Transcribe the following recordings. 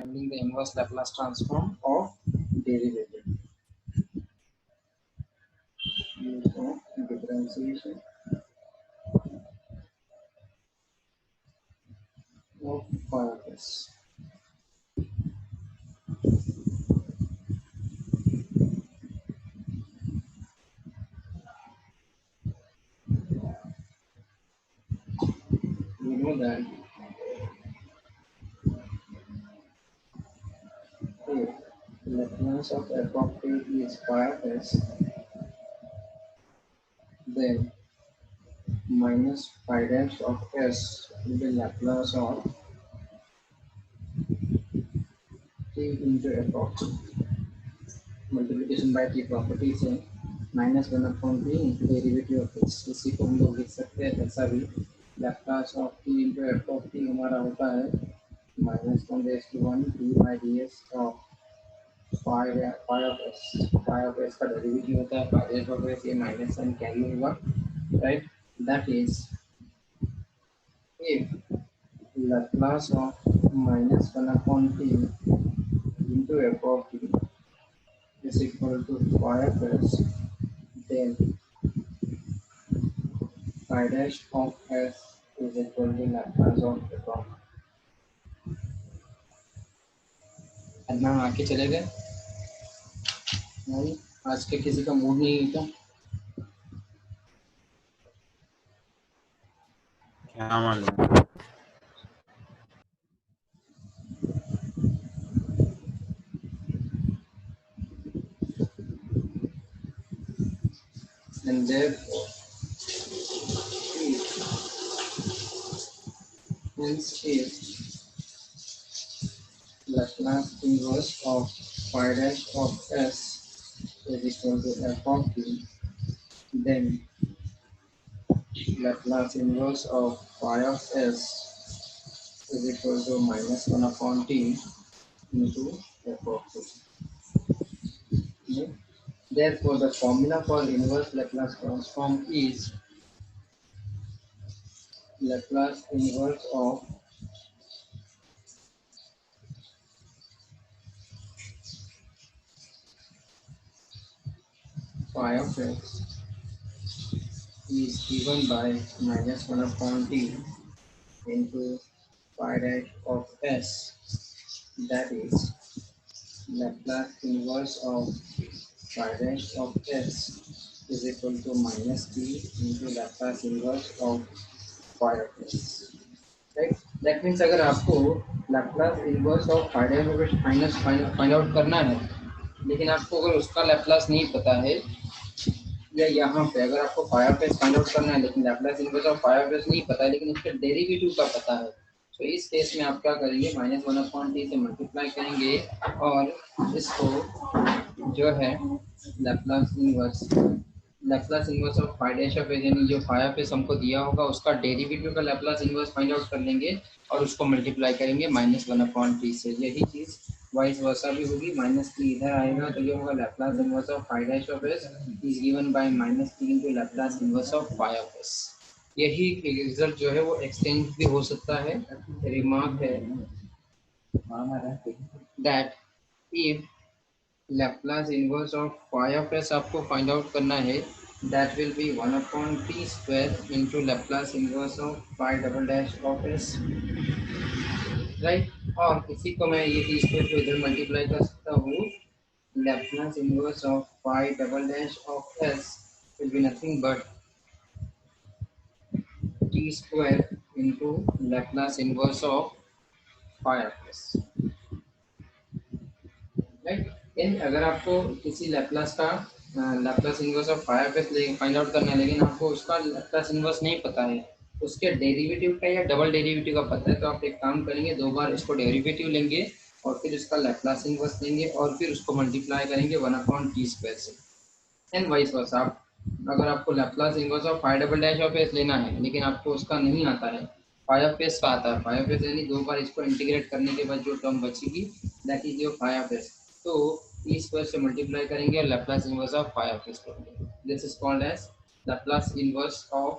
finding the inverse Laplace transform of derivative. Use of differentiation of phi. We know that if Laplace of f of t is phi of s, then minus phi dash of s will be Laplace of t into f of t. Multiplication by t property से minus one upon T into derivative of X, इसी को हम लोग लिख सकते हैं ऐसा भी Laplace of T into F of T हमारा होता है minus one raise to one D by D S of phi of S का डेरिवेटिव होता है फाई डेश ऑफ एस, ये माइनस साइन कैरी होगा, right. That is if Laplace of minus one upon T into F of T is equal to phi of s, then phi dash of s is equal to Laplace of f of. अदना आके चले गए नहीं, आज के किसी का mood नहीं है क्या? क्या मालूम. And therefore hence if Laplace inverse of phi dash of s is equal to f of t, then Laplace inverse of phi of s is equal to minus 1 upon t into f of t. Okay? Therefore, the formula for inverse Laplace transform is Laplace inverse of phi of x is given by minus 1 upon t into phi dash of s, that is Laplace inverse of phi dash of s is equal to minus t into Laplace inverse of phi of s. Right? That means अगर आपको Laplace inverse of phi dash of s minus find out करना है, लेकिन आपको अगर उसका Laplace नहीं पता है, या यहाँ पे अगर आपको phi of s find out करना है लेकिन Laplace inverse of phi of s नहीं पता है लेकिन उसके डेरिवेटिव का पता है, तो इस केस में आप क्या करेंगे, माइनस वन अपॉन टी से मल्टीप्लाई करेंगे और इसको जो है Laplace inverse of phi dash of s यानी जो phi of s हमको दिया होगा उसका डेरिवेटिव का Laplace inverse फाइंड आउट कर लेंगे और उसको मल्टीप्लाई करेंगे माइनस वन अपॉन टी से. यही चीज वाइस वर्सा भी होगी, माइनस टी इधर आएगा तो ये होगा Laplace inverse of phi dash of s is given by minus t into Laplace inverse of phi of s. यही रिजल्ट जो है वो एक्सचेंज भी हो सकता है. रिमार्क है that if Laplace inverse of phi of s आपको फाइंड आउट करना है, that will be 1 upon t square into Laplace inverse of phi double dash of s, right. और इसी को मैं ये t square को इधर मल्टीप्लाई कर सकता हूँ. Laplace inverse of phi double dash of s will be nothing but t square into Laplace inverse of phi of s, right. In अगर आपको किसी Laplace का Laplace inverse of phi of s find out करना है लेकिन आपको उसका Laplace inverse नहीं पता है, उसके डेरिवेटिव का या डबल डेरिवेटिव का पता है, तो आप एक काम करेंगे, दो बार इसको डेरिवेटिव लेंगे और फिर इसका Laplace inverse लेंगे और फिर उसको मल्टीप्लाई करेंगे 1 अपॉन टी स्क्वायर से. एंड वाइस वर्सा, अगर आपको Laplace inverse of phi double dash of s लेना है लेकिन आपको उसका नहीं आता है, phi of s का आता है, phi of s यानी दो बार इसको इंटीग्रेट करने के बाद जो टर्म बचेगी that is your phi of s, तो t स्क्वायर से मल्टीप्लाई करेंगे और Laplace inverse of phi of s करेंगे. This is called as Laplace inverse of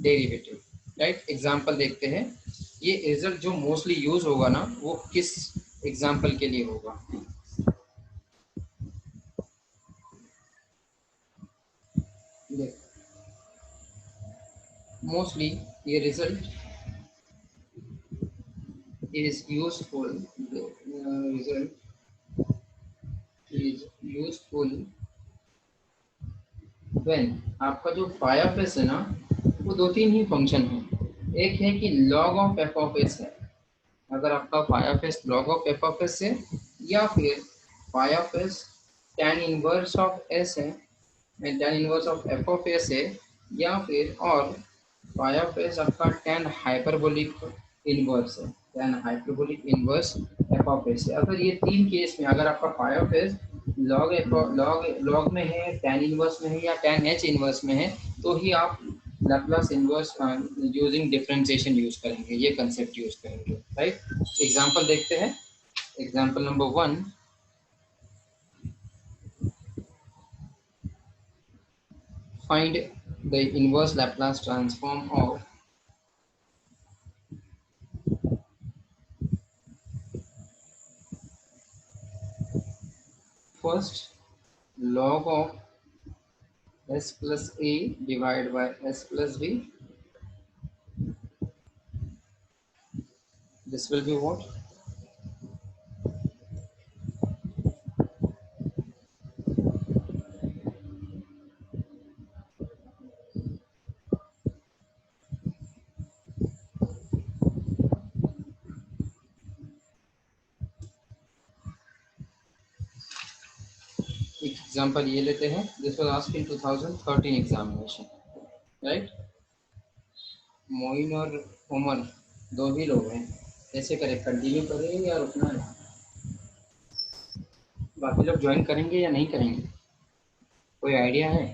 derivative, right. Example देखते हैं. ये रिजल्ट जो मोस्टली यूज होगा ना वो किस एग्जाम्पल के लिए होगा। मोस्टली ये result is useful result is useful when आपका जो फायरफेस है ना वो दो तीन ही फंक्शन है। एक है कि log of F of S है, अगर आपका फायरफेस log of F of S है, या फिर फायरफेस tan इनवर्स ऑफ एस है, tan inverse of F of S है, या फिर और फायरफेस आपका tan हाइपरबोलिक इनवर्स है, tan hyperbolic inverse F of S है। अगर ये तीन केस में अगर आपका फायरफेस लॉग एफ लॉग में है, tan इनवर्स में है, या tan एच इनवर्स में है, तो ही आप Laplace inverse using differentiation use करेंगे, ये कंसेप्ट यूज करेंगे, राइट। एग्जांपल देखते हैं। Example number 1, find the inverse Laplace transform of first log of s plus a divided by s plus b. This will be what? Example ये लेते हैं, this was asked in 2013 examination, right. Moin और उमर दो ही लोग हैं, कैसे करें, कंटिन्यू करें या रुकना है? बाकी लोग ज्वाइन करेंगे या नहीं करेंगे, कोई आइडिया है?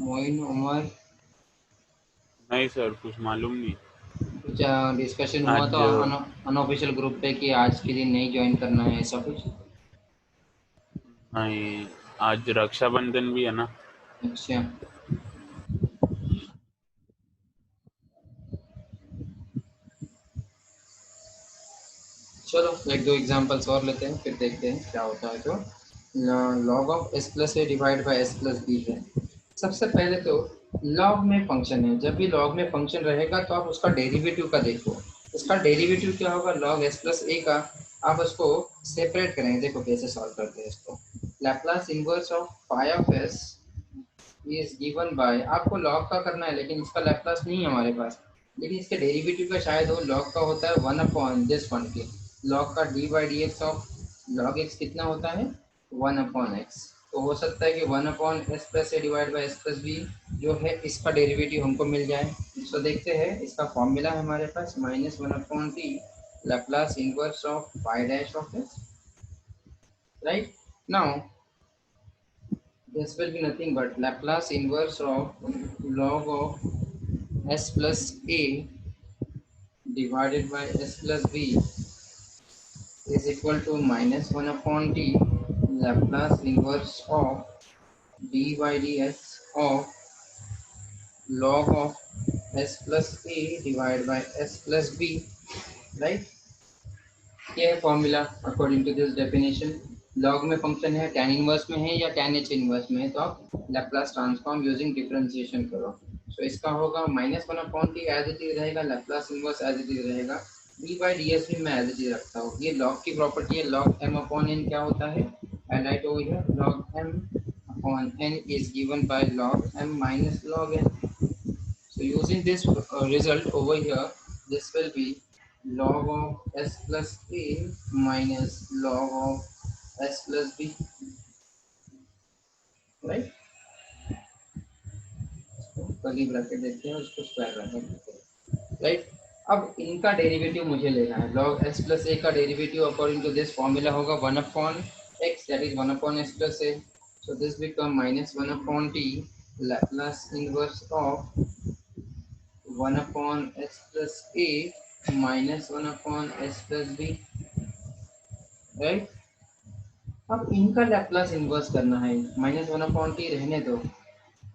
मोइन उमर, नहीं सर, कुछ मालूम नहीं। कुछ डिस्कशन हुआ आज तो अनऑफिशियल ग्रुप पे कि आज के दिन नहीं ज्वाइन करना है, ऐसा कुछ? नहीं, आज रक्षाबंधन भी है ना। अच्छा, चलो एक दो एग्जांपल्स और लेते हैं, फिर देखते हैं क्या होता है। तो log of S plus A divide by S plus B है। सबसे पहले तो लॉग में फंक्शन है, जब भी लॉग में फंक्शन रहेगा तो आप उसका डेरिवेटिव का देखो। इसका डेरिवेटिव क्या होगा, लॉग एस प्लस ए का। आप उसको सेपरेट करेंगे, देखो कैसे सॉल्व करते हैं इसको। Laplace inverse of phi of S is given by, आपको लॉग का करना है लेकिन इसका लैप्लास नहीं है हमारे पास, लेकिन इसके डेरिवेटिव का शायद वो लॉग का होता है 1 अपॉन दिस फंक्शन, लॉग का D by D x of log x कितना होता है 1 अपॉन एक्स। तो हो सकता है कि 1 upon S plus A divide by S plus B जो है इसका डेरिवेटिव हमको मिल जाए। तो देखते हैं, इसका फॉर्मूला है हमारे पास -1/t Laplace inverse of phi dash of S, right. Now this will be nothing but Laplace inverse of log of s plus a divided by s plus b is equal to -1/t Laplace inverse of d by dx of log of s plus a divided by s plus b, right। ये है formula according to this definition. Log में function है, tan inverse में है या tan H inverse में है, तो आप लैप्लास ट्रांसफॉर्म यूजिंग डिफरेंशिएशन करो। तो इसका होगा -1/t एज इट इज रहेगा, Laplace inverse as it is रहेगा, d बाई डी एस भी मैं एज इट इज रखता हूँ। ये लॉग की प्रॉपर्टी है, log m अपॉन n क्या होता है, and right over here log m upon n is given bye log m minus log n। So using this result over here, this will be log of s plus a minus log of s plus b, right। Curly bracket देखते हैं, उसको square bracket देखते हैं, right. अब इनका derivative मुझे लेना है, log s plus a का derivative according to this formula होगा 1/x, that is 1/s plus a। So this become -1/t Laplace inverse of 1/s plus a minus 1/s plus b, right. अब इनका Laplace inverse करना है, -1/t रहने दो,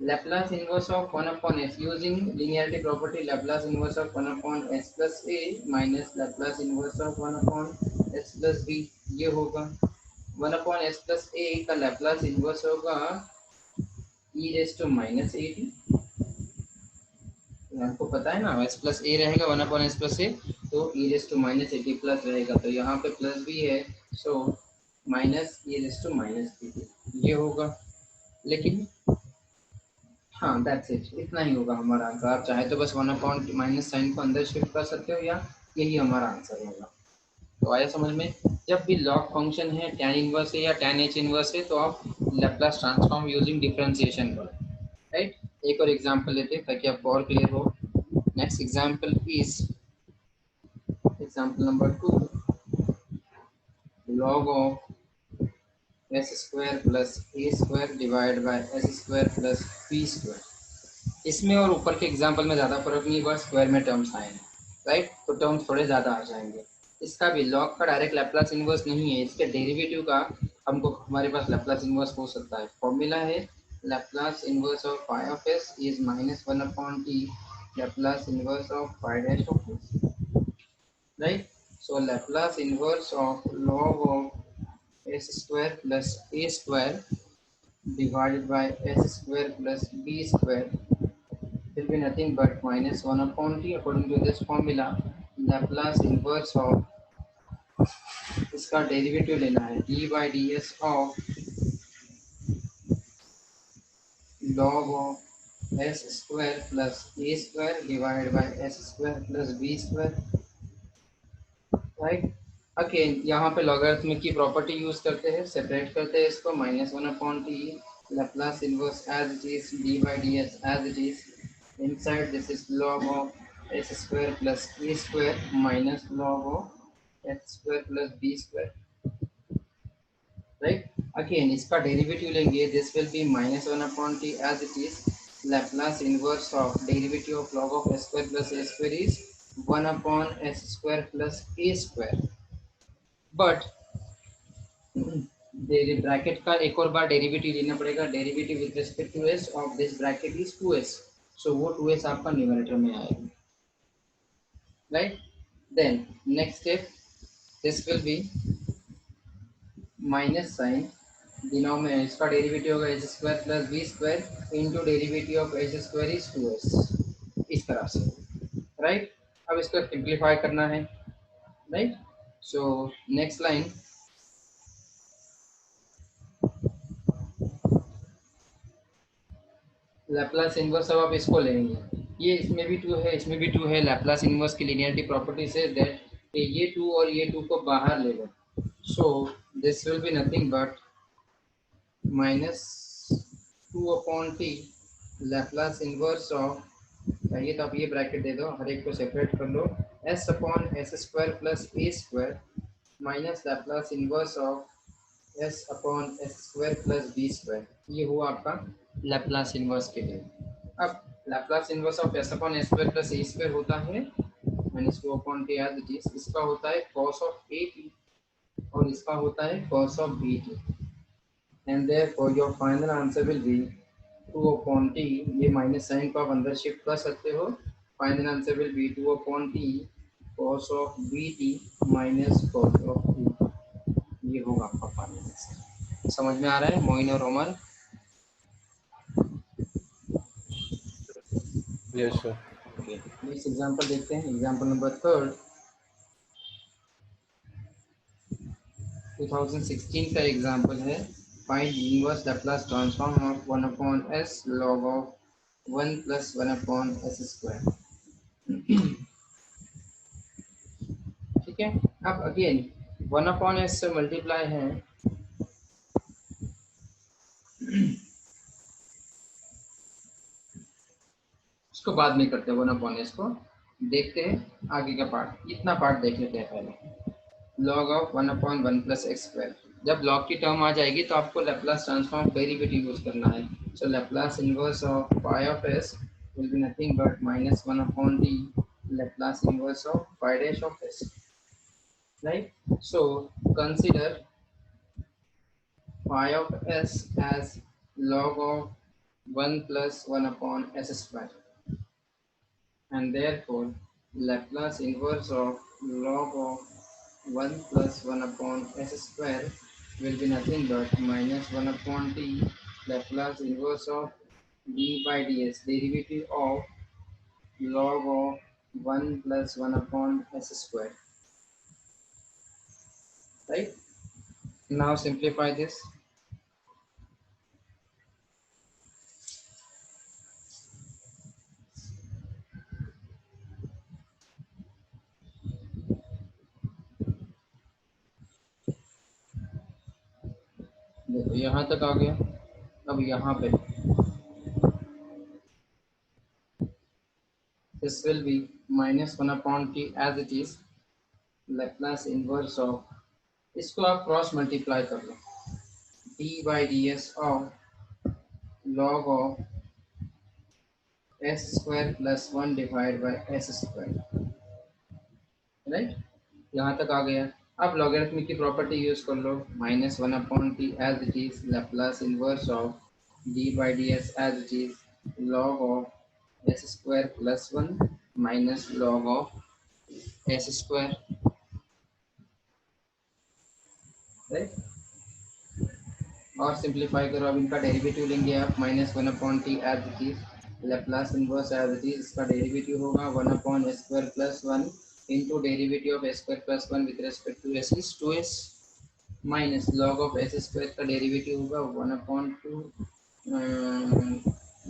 Laplace inverse of 1 upon s using linearity property. Laplace inverse of 1 upon s plus a minus Laplace inverse of 1 upon s plus b, ये होगा 1 upon s plus a का Laplace inverse होगा e raised to minus a t। आपको पता है ना s plus a रहेगा 1 upon s plus a, तो e raise to minus A T plus रहेगा, तो यहाँ पे प्लस भी है, so minus e raise to minus B ये होगा। लेकिन हाँ दैट्स इट, इतना ही होगा हमारा आंसर। आप चाहे तो बस 1 अपॉन माइनस साइन को अंदर शिफ्ट कर सकते हो, या यही हमारा आंसर होगा। तो आया समझ में? जब भी लॉग फंक्शन है, tan इनवर्स है या tan h इनवर्स है, तो आप लैप्लास ट्रांसफॉर्म यूजिंग डिफरेंशिएशन करो, राइट। एक और एग्जांपल लेते हैं ताकि आपको और क्लियर हो। Next example is example number 2, log of s square plus a square divide by s square plus b square. इसमें और ऊपर के एग्जांपल में ज़्यादा फर्क नहीं हुआ, स्क्वायर में टर्म्स आए हैं, राइट, तो टर्म्स थोड़े ज़्यादा आ जाएंगे। इसका भी लॉग का डायरेक्ट लैप्लास इन्वर्स नहीं है, इसके डेरिवेटिव का हमको हमारे पास लैप्लास इन्वर्स हो सकता है। फॉर्मूला है Laplace inverse of phi of S is minus one upon T Laplace inverse of phi dash of S, right. So Laplace inverse of log of s square plus A square divided by s square plus b square will be nothing but minus 1 upon t according to this formula। Laplace inverse of इसका derivative लेना है d by ds of log of s square plus a square divided by s square plus b square, right. Again यहाँ पे logarithmic की property use करते हैं, separate करते हैं इसको, minus one upon T Laplace inverse as it is d by ds as it is inside this is log of s square plus a square minus log of s square plus b square, right. Again इसका derivative लेंगे, this will be minus one upon T as it is Laplace inverse of derivative of log of s square plus a square is 1 upon s square plus a square, but bracket का एक और बार derivative लेना पड़ेगा, derivative with respect to s of this bracket is 2s, so वो 2s आपका numerator में आएगा, right. Then next step, this will be minus sine दिनों में इसका डेरिवेटिव होगा h square plus B square into derivative of h square is 2s, इस तरह से, राइट। अब इसको सिंप्लीफाई करना है, right. So next line Laplace inverse, अब आप इसको लेंगे, ये इसमें भी टू है, इसमें भी टू है, लैप्लास इनवर्स की लिनियरिटी प्रॉपर्टी से दैट ये टू और ये टू को बाहर ले लो, so this will be nothing but minus two upon T Laplace inverse of, चाहिए तो आप ये ब्रैकेट दे दो, हर एक को सेपरेट कर लो, S upon S square plus A square minus Laplace inverse of S upon S square plus B square, ये हुआ आपका लैप्लास इनवर्स के लिए। अब Laplace inverse of S upon S square plus A square होता है minus two upon T as it is, इसका होता है कॉस ऑफ ए टी और इसका होता है cos of b t, and therefore your final answer will be two upon t, ये माइनस साइन को आप अंदर शिफ्ट कर सकते हो, final answer will be two upon t cos of b t minus cos of t, ये होगा आपका फाइनल आंसर। समझ में आ रहा है मोइन और Omar? Yes sir. Okay, next example देखते हैं, एग्जांपल नंबर 3, 2016 का एग्जांपल है, find inverse Laplace transform of 1 upon s log of 1 plus 1 upon s square, ठीक है। अब अगेन 1 अपॉन s से मल्टीप्लाई है, उसको बाद में करते हैं, 1 अपॉन s को देखते हैं आगे का पार्ट, इतना पार्ट देख लेते हैं पहले। log of 1 upon 1 plus x square, जब log की टर्म आ जाएगी तो आपको लैप्लास ट्रांसफॉर्म डेरिवेटिव यूज करना है, so Laplace inverse of phi of s will be nothing but minus 1 upon d Laplace inverse of phi dash of s, right। so consider phi of s as log of 1 plus 1 upon s square, and therefore Laplace inverse of log of 1 plus 1 upon s square will be nothing but minus 1 upon t Laplace inverse of d by ds, derivative of log of 1 plus 1 upon s square, right? Now simplify this. देखो यहाँ तक आ गया। अब यहाँ पे this will be minus 1 upon t as it is Laplace inverse of, इसको आप cross multiply कर लो, d by ds of log of s square plus 1 divided by s square, right? यहाँ तक आ गया। अब लॉगरिथमिक की प्रॉपर्टी यूज कर लो, minus 1 upon T as it is Laplace inverse of d by ds as it is log of s square plus 1 minus log of s square, right? और simplify करो, अब इनका डेरिवेटिव लेंगे आप, minus 1 upon T as it is Laplace inverse as it is, इसका derivative होगा 1 upon s square plus 1 into derivative of s square plus 1 with respect to s is 2s minus log of s square का derivative होगा 1/2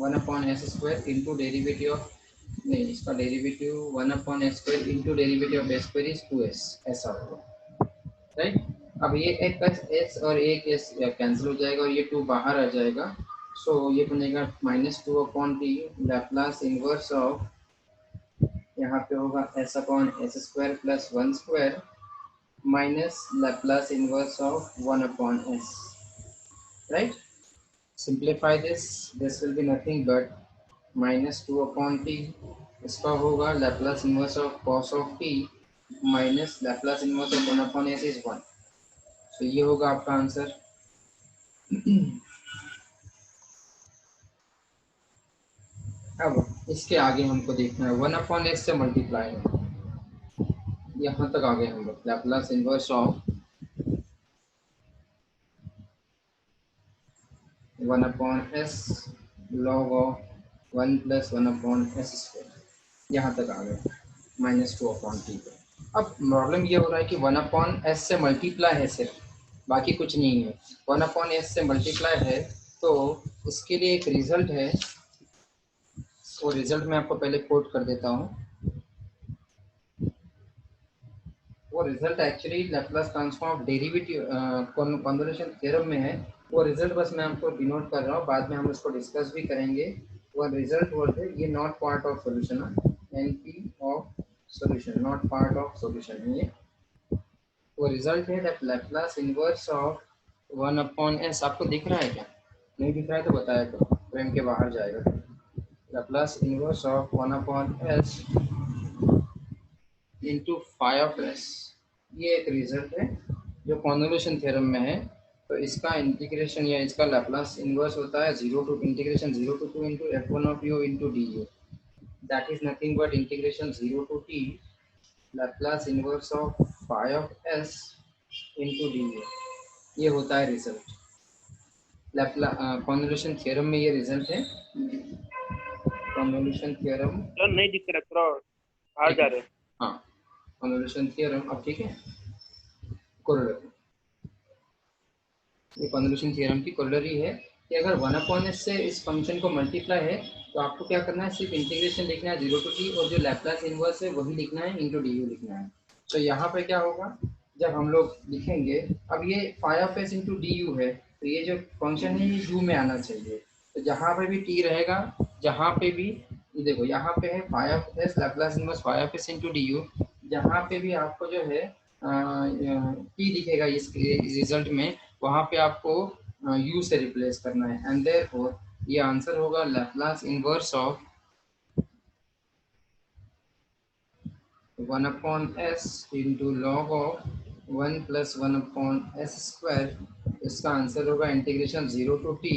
1/s² into derivative of, नहीं इसका derivative 1/s² into derivative of s square is 2s, ऐसा होगा, right? अब ये एक S और एक एस कैंसिल हो जाएगा और ये 2 बाहर आ जाएगा, सो ये बनेगा -2/t Laplace इनवर्स ऑफ, यहाँ पे होगा s/s² plus 1 square minus Laplace inverse of 1 upon s, right? Simplify this, this will be nothing but minus 2 upon t, इसका होगा Laplace inverse of cos of t minus Laplace inverse of 1 upon s is 1, so ये होगा आपका answer. अब इसके आगे हमको देखना है 1 अपॉन s से मल्टीप्लाई है, यहाँ तक आ गए हम लोग, Laplace inverse of 1 upon s log of 1 plus 1 upon s square, यहाँ तक आ गए -2 अपॉन टी पे। अब प्रॉब्लम ये हो रहा है कि 1 अपॉन एस से मल्टीप्लाई है सिर्फ, बाकी कुछ नहीं है, 1 अपॉन एस से मल्टीप्लाई है, तो इसके लिए एक रिजल्ट है, वो रिजल्ट मैं आपको पहले कोट कर देता हूँ। वो result actually Laplace transform derivative convolution theorem में है, वो रिजल्ट बस मैं आपको डिनोट कर रहा हूँ, बाद में हम उसको डिस्कस भी करेंगे। वो रिजल्ट वर्ड है, ये नॉट पार्ट ऑफ सॉल्यूशन है, NP of solution, not part of solution है ये। वो रिजल्ट है that Laplace inverse of 1 upon S, आपको दिख रहा है क्या? नहीं दिख रहा है तो बताया करो, फ्रेम के बाहर जाएगा। Laplace inverse of 1 upon s into phi of S, ये एक रिजल्ट है जो कन्वोल्यूशन थ्योरम में है, तो इसका इंटीग्रेशन या इसका लैप्लास इनवर्स होता है 0 to इंटीग्रेशन 0 to 2 इंटू f1 of u into d u, that is nothing but integration 0 to t Laplace inverse of phi of s into d u, ये होता है रिजल्ट। लैप्ला कन्वोल्यूशन थ्योरम में ये रिजल्ट है, convolution theorem तो नहीं दिख रहा, थोड़ा बाहर जा रहे हैं। हाँ, कन्वोल्यूशन थ्योरम, अब ठीक है, कोरोलरी, ये कन्वोल्यूशन थ्योरम की कोरोलरी है कि अगर 1 अपॉन एस से इस फंक्शन को मल्टीप्लाई है, तो आपको क्या करना है, सिर्फ इंटीग्रेशन लिखना है 0 to t, और जो लैप्लास इनवर्स है वही लिखना है, इंटू डी यू लिखना है। तो यहाँ पे क्या होगा, जब हम लोग लिखेंगे, अब ये phi of s into d u है, तो ये जो फंक्शन है ये यू में आना चाहिए, तो जहाँ पे भी टी रहेगा, जहाँ पे भी, ये देखो यहाँ पे है phi of s Laplace inverse phi of s into d u, जहाँ पे भी आपको जो है टी दिखेगा इस रिजल्ट में, वहाँ पे आपको u से रिप्लेस करना है, एंड देयरफॉर ये आंसर होगा Laplace inverse of 1 upon s into log of 1 plus 1 upon s square, इसका आंसर होगा इंटीग्रेशन 0 to t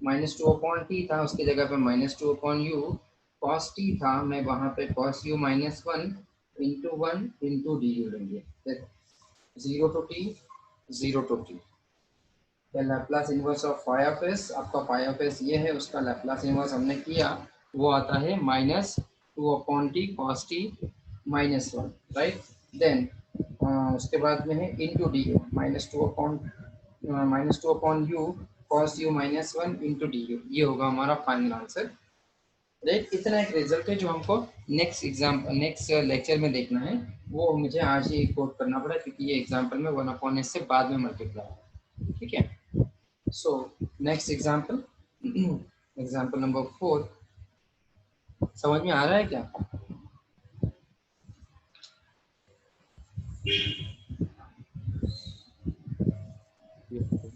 -2/t था, उसकी जगह पे -2/u। cos t था, मैं वहां पे cos u -1 × 1 × du लेंगे। फिर 0 to t, 0 to t। Laplace inverse of phi of s, आपका फाई ऑफ एस ये है, उसका लैप्लास इनवर्स हमने किया, वो आता है -2/t cos t -1, right. Then उसके बाद में है into d you, -2/u cos u -1 × du, ये होगा हमारा फाइनल आंसर, राइट। इतना एक रिजल्ट है जो हमको नेक्स्ट लेक्चर में देखना है, वो मुझे आज ही कोट करना पड़ा क्योंकि ये एग्जाम्पल में 1/s से बाद में मल्टीप्लाई है, ठीक है। So next example, example number 4, समझ में आ रहा है क्या? Yes, sir.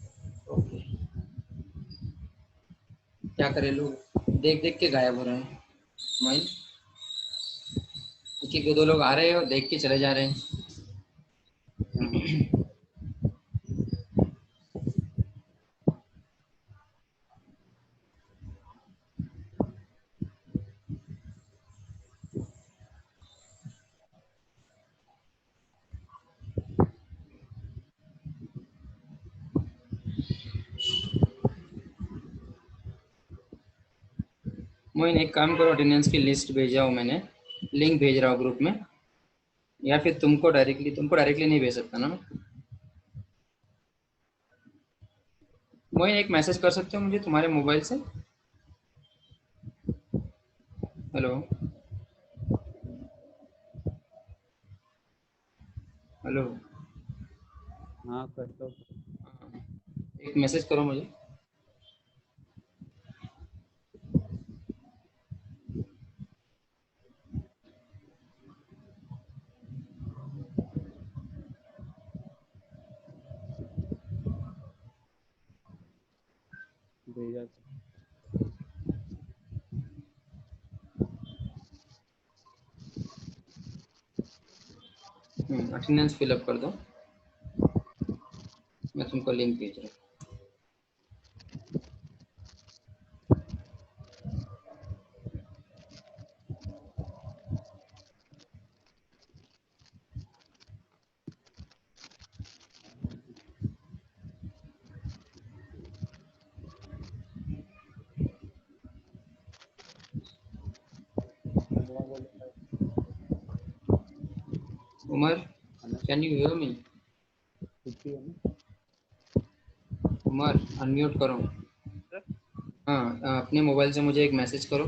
ओके, क्या करें, लोग देख देख के गायब हो रहे हैं। माइन एक एक दो लोग आ रहे हैं और देख के चले जा रहे हैं। हाँ, मोइन एक काम करो, अटेंडेंस की लिस्ट भेजा हूँ मैंने, लिंक भेज रहा हूँ ग्रुप में, या फिर तुमको डायरेक्टली नहीं भेज सकता ना मैं? मोइन एक मैसेज कर सकते हो मुझे तुम्हारे मोबाइल से? हेलो हेलो, हाँ करता हूँ। एक मैसेज करो मुझे। भेजा था। अटेंडेंस फिलअप कर दो, मैं तुमको लिंक भेज रहा हूँ। पंद्रह बोले थे। उमर, है ना? Can you hear me? छुट्टी है ना? उमर, अनम्यूट करो। सर हाँ, अपने मोबाइल से मुझे एक मैसेज करो,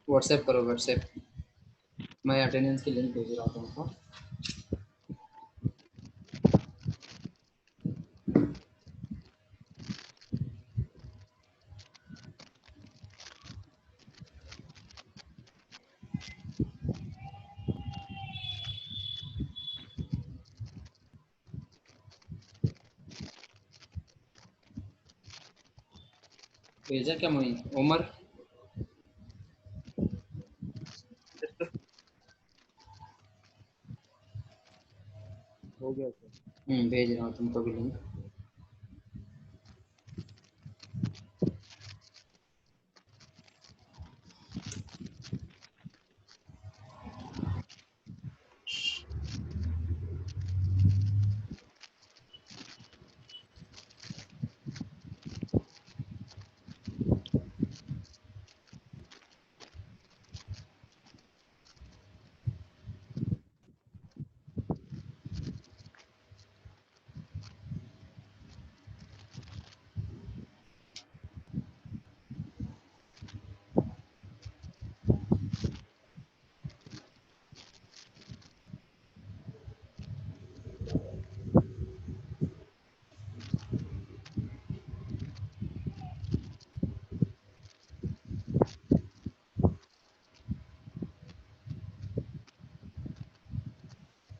व्हाट्सएप करो, व्हाट्सएप। मैं अटेंडेंस की लिंक भेज रहा हूँ तुमको। भेजा क्या मोइन? Umar, yes sir. हो गया सर। भेज रहा हूँ तुमको भी लिंक।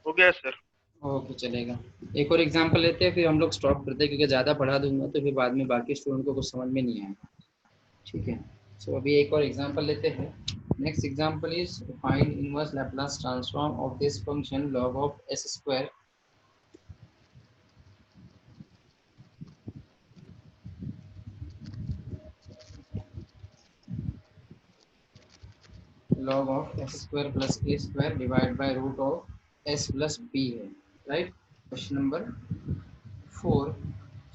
हो गया सर। ओके, चलेगा। एक और एग्जांपल लेते हैं, फिर हम लोग स्टॉप करते हैं, क्योंकि ज़्यादा पढ़ा दूंगा तो फिर बाद में बाकी स्टूडेंट को कुछ समझ में नहीं आएगा, ठीक है। सो अभी एक और एग्जांपल लेते हैं। Next example is find inverse Laplace transform of this function log of s square. log of s square plus a square divided by root of s plus b है, right. Question number 4।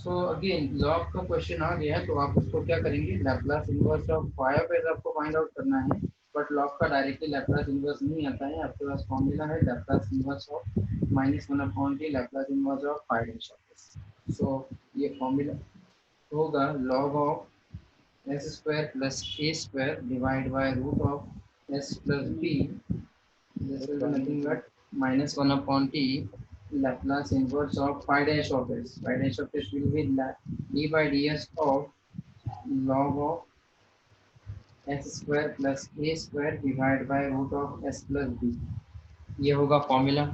So again log का question आ गया तो आप उसको क्या करेंगे, Laplace inverse of phi of S आपको फाइंड आउट करना है, बट लॉग का डायरेक्टली लैप्लास इनवर्स नहीं आता है, आपके पास फॉर्मूला है Laplace inverse of -1/t Laplace inverse of phi dash of S. So ये फॉर्मूला होगा log of s square plus a square divided by root of s plus b. This will be nothing but -1/t Laplace inverse of phi dash of s. Phi dash of s will be d by ds of log of s square plus a square divided by root of s plus b. ये होगा formula,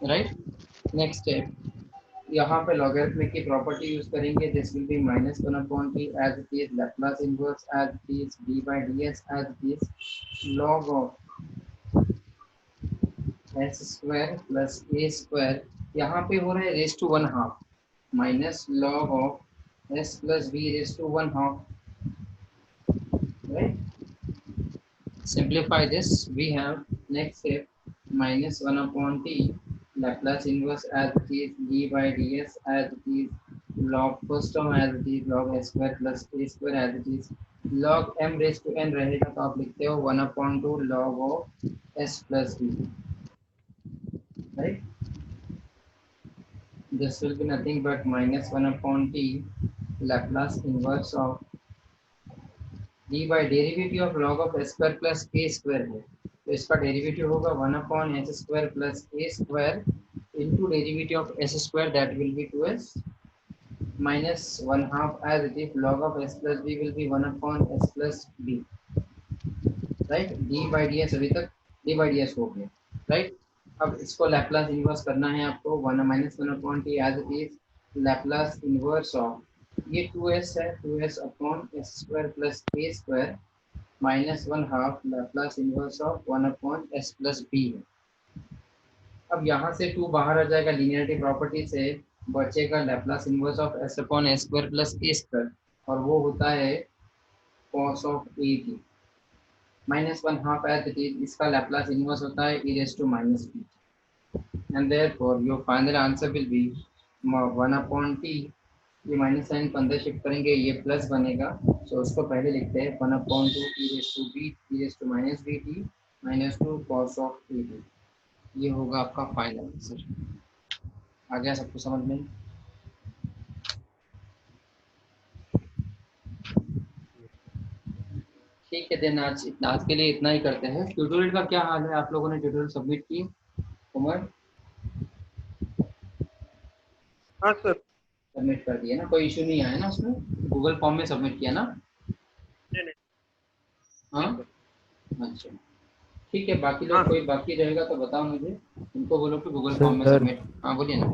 right. Next step, यहाँ पे logarithmic की property use करेंगे, this will be -1/t as it is Laplace inverse as it is d by ds as it is log of s square plus a square, यहाँ पे हो रहा है raise to 1/2 minus log of s plus b raise to 1/2, right. simplify this, we have next step -1/t Laplace inverse as it is d by ds as it is log first term as it is log s square plus a square as it is log m raised to n रहेगा तो आप लिखते हो 1/2 log of s plus b, right। This will be nothing but -1/t Laplace inverse of d by derivative of log of s square plus a square है, तो इसका derivative होगा 1/s square plus a square into derivative of s square that will be 2s minus 1/2 as it is log of s plus b will be 1/s plus b, right। d by ds अभी तक d by ds हो गया, right। अब इसको Laplace inverse करना है आपको, 1/t as it is Laplace inverse of ये 2s है, 2s upon s square plus a square -1/2 Laplace inverse of 1/s plus b है। अब यहाँ से 2 बाहर आ जाएगा, लीनियरिटी प्रॉपर्टी से बचेगा Laplace inverse of s upon s square plus a square, और वो होता है cos of a t -1/2 as it is, इसका लैप्लास इनवर्स होता है e raised to -b, and therefore your final answer will be 1/t, ये minus sine को अंदर शिफ्ट करेंगे, ये प्लस बनेगा, सो उसको पहले लिखते हैं 1/2 e raised to b e raised to -bt -2 cos of a t। ये होगा आपका फाइनल आंसर। आ गया सबको समझ में? ठीक है, देन आज के लिए इतना ही करते हैं। ट्यूटोरियल का क्या हाल है, आप लोगों ने ट्यूटोरियल सबमिट की? उमर हाँ सर। सबमिट कर दिया ना, कोई इशू नहीं आया ना उसमें? गूगल फॉर्म में सबमिट किया ना? नहीं। हाँ, अच्छा ठीक है। बाकी लोग कोई बाकी रहेगा तो बताओ मुझे, उनको बोलो कि गूगल फॉर्म में सबमिट। हाँ बोलिए ना।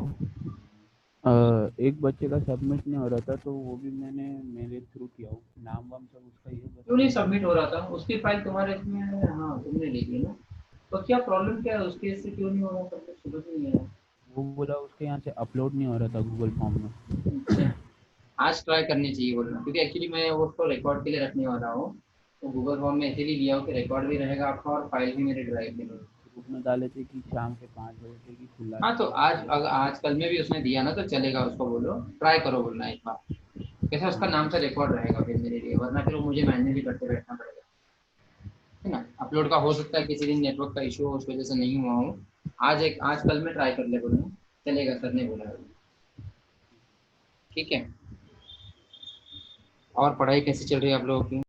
एक बच्चे का सबमिट नहीं हो रहा था, तो वो भी मैंने मेरे थ्रू किया, नाम वाम सब उसका ही है। क्यों नहीं सबमिट हो रहा था? उसकी फाइल तुम्हारे इसमें है? हाँ तुमने ले ली ना, तो क्या प्रॉब्लम क्या है उसके, इससे क्यों नहीं हो रहा सबमिट? शुरू से नहीं है वो बोला उसके यहाँ से अपलोड नहीं हो रहा था गूगल फॉर्म में। अच्छा, आज ट्राई करनी चाहिए बोलना, क्योंकि एक्चुअली मैं उसको रिकॉर्ड के लिए रखने वाला हूँ, तो गूगल फॉर्म में इसीलिए लिया हो कि रिकॉर्ड भी रहेगा आपका और फाइल भी मेरे ड्राइव में। ग्रुप में डाले थे कि शाम के 5 बजे से कि खुला। हाँ तो आज कल में भी उसने दिया ना, तो चलेगा, उसको बोलो ट्राई करो बोलना एक बार, कैसे उसका नाम से रिकॉर्ड रहेगा फिर मेरे लिए, वरना फिर मुझे मैन्युअली करते बैठना पड़ेगा, है ना। अपलोड का हो सकता है किसी दिन नेटवर्क का इशू हो, उस वजह से नहीं हुआ हो। आज कल में ट्राई कर ले बोलना, चलेगा, सर ने बोला है। ठीक है। और पढ़ाई कैसी चल रही है आप लोगों की?